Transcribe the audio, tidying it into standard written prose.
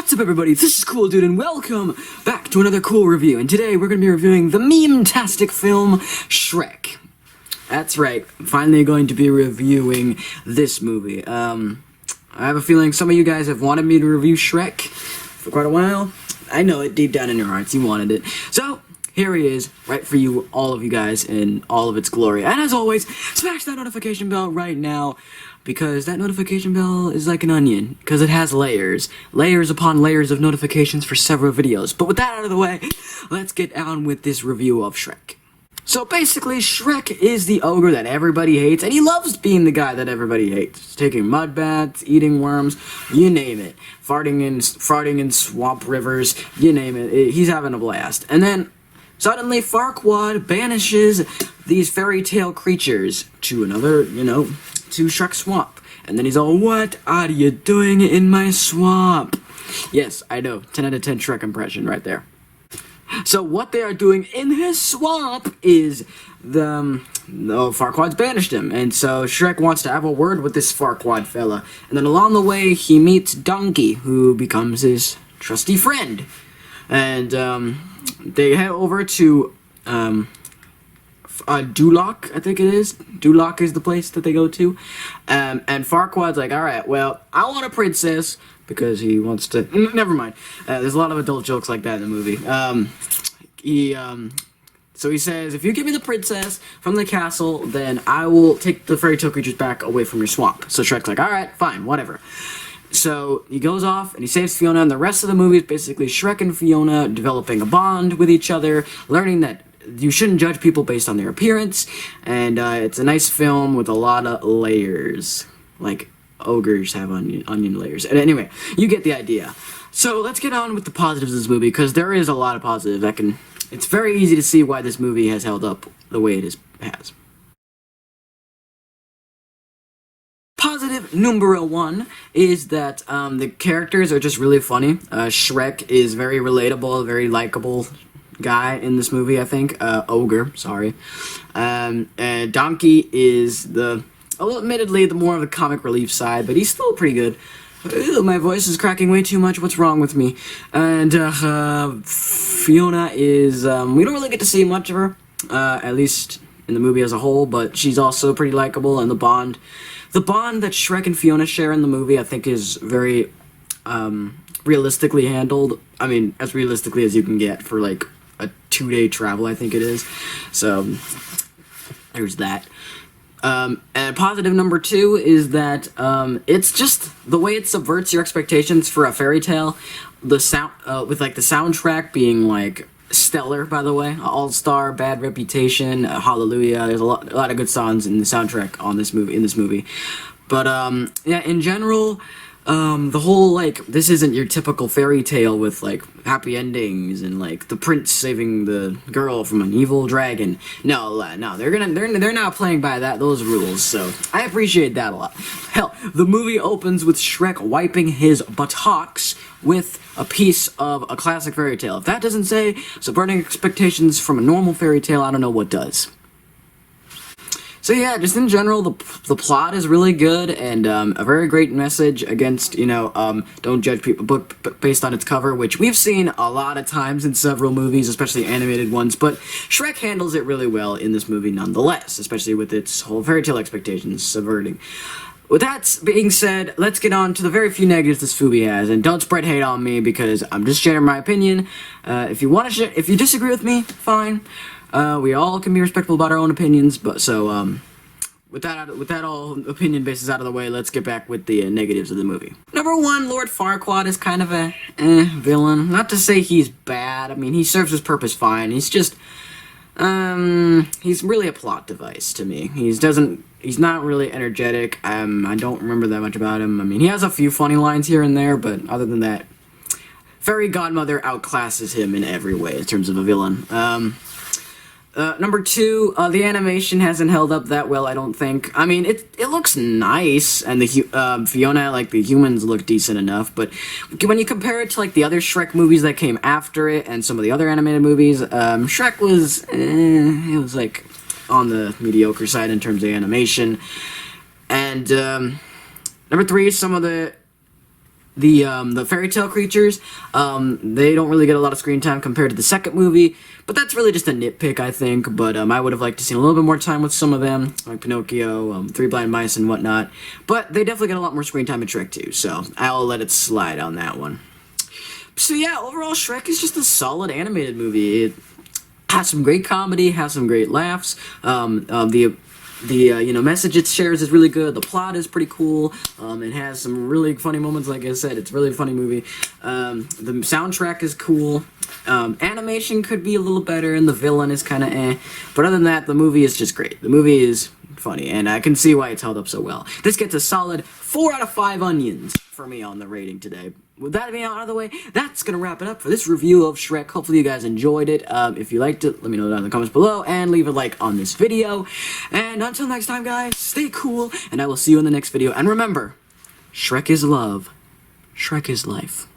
What's up, everybody? This is Cool Dude, and welcome back to another cool review. And today we're going to be reviewing the meme-tastic film Shrek. That's right, I'm finally going to be reviewing this movie. I have a feeling some of you guys have wanted me to review Shrek for quite a while. I know it deep down in your hearts, you wanted it. So, here he is, right for you, all of you guys, in all of its glory. And as always, smash that notification bell right now, because that notification bell is like an onion, because it has layers. Layers upon layers of notifications for several videos. But with that out of the way, let's get on with this review of Shrek. So basically, Shrek is the ogre that everybody hates, and he loves being the guy that everybody hates. Taking mud baths, eating worms, you name it. Farting in swamp rivers, you name it. He's having a blast. And then, suddenly, Farquaad banishes these fairy tale creatures to another, to Shrek's swamp. And then he's all, "What are you doing in my swamp?" Yes, I know, 10 out of 10 Shrek impression right there. So what they are doing in his swamp is Farquaad's banished him, and so Shrek wants to have a word with this Farquaad fella. And then along the way, he meets Donkey, who becomes his trusty friend. And they head over to Duloc, I think it is. Duloc is the place that they go to. And Farquaad's like, "Alright, well, I want a princess," because he wants to... Never mind. There's a lot of adult jokes like that in the movie. So he says, "If you give me the princess from the castle, then I will take the fairy tale creatures back away from your swamp." So Shrek's like, "Alright, fine, whatever." So he goes off and he saves Fiona, and the rest of the movie is basically Shrek and Fiona developing a bond with each other, learning that you shouldn't judge people based on their appearance, and it's a nice film with a lot of layers, like ogres have onion layers. And anyway, you get the idea. So let's get on with the positives of this movie, because there is a lot of positives. It's very easy to see why this movie has held up the way it has. Positive number one is that the characters are just really funny. Shrek is very relatable, very likable guy in this movie, I think. Ogre, sorry. And Donkey is admittedly the more of the comic relief side, but he's still pretty good. Ew, my voice is cracking way too much. What's wrong with me? And Fiona is we don't really get to see much of her, at least in the movie as a whole, but she's also pretty likable, and the bond that Shrek and Fiona share in the movie, I think, is very realistically handled. I mean, as realistically as you can get for like a 2-day travel, I think it is. So there's that. And positive number two is that it's just the way it subverts your expectations for a fairy tale. The sound with like the soundtrack being like stellar, by the way, All-Star, Bad Reputation, Hallelujah. There's a lot of good songs in the soundtrack on this movie. But yeah, in general, the whole, like, this isn't your typical fairy tale with, like, happy endings and, like, the prince saving the girl from an evil dragon. No, they're not playing by those rules, so I appreciate that a lot. Hell, the movie opens with Shrek wiping his buttocks with a piece of a classic fairy tale. If that doesn't say subverting expectations from a normal fairy tale, I don't know what does. So yeah, just in general, the plot is really good, and a very great message against, don't judge people book based on its cover, which we've seen a lot of times in several movies, especially animated ones, but Shrek handles it really well in this movie nonetheless, especially with its whole fairy tale expectations subverting. With that being said, let's get on to the very few negatives this movie has, and don't spread hate on me, because I'm just sharing my opinion. If you disagree with me, fine. We all can be respectful about our own opinions, but so, with that all opinion basis out of the way, let's get back with the negatives of the movie. Number one, Lord Farquaad is kind of a villain. Not to say he's bad. I mean, he serves his purpose fine. He's just, he's really a plot device to me. He's not really energetic. I don't remember that much about him. I mean, he has a few funny lines here and there, but other than that, Fairy Godmother outclasses him in every way in terms of a villain. Number two, the animation hasn't held up that well, I don't think. I mean, it looks nice, and the Fiona, like, the humans look decent enough, but when you compare it to, like, the other Shrek movies that came after it, and some of the other animated movies, Shrek was, it was, like, on the mediocre side in terms of animation. And, number three, some of the The fairy tale creatures, they don't really get a lot of screen time compared to the second movie, but that's really just a nitpick, I think. But I would have liked to see a little bit more time with some of them, like Pinocchio, Three Blind Mice, and whatnot. But they definitely get a lot more screen time in Shrek 2, so I'll let it slide on that one. So yeah, overall, Shrek is just a solid animated movie. It has some great comedy, has some great laughs. The message it shares is really good. The plot is pretty cool. It has some really funny moments. Like I said, it's a really funny movie. The soundtrack is cool. Animation could be a little better, and the villain is kind of eh. But other than that, the movie is just great. The movie is funny, and I can see why it's held up so well. This gets a solid 4 out of 5 onions for me on the rating today. With that being out of the way, that's going to wrap it up for this review of Shrek. Hopefully you guys enjoyed it. If you liked it, let me know down in the comments below, and leave a like on this video. And until next time, guys, stay cool, and I will see you in the next video. And remember, Shrek is love, Shrek is life.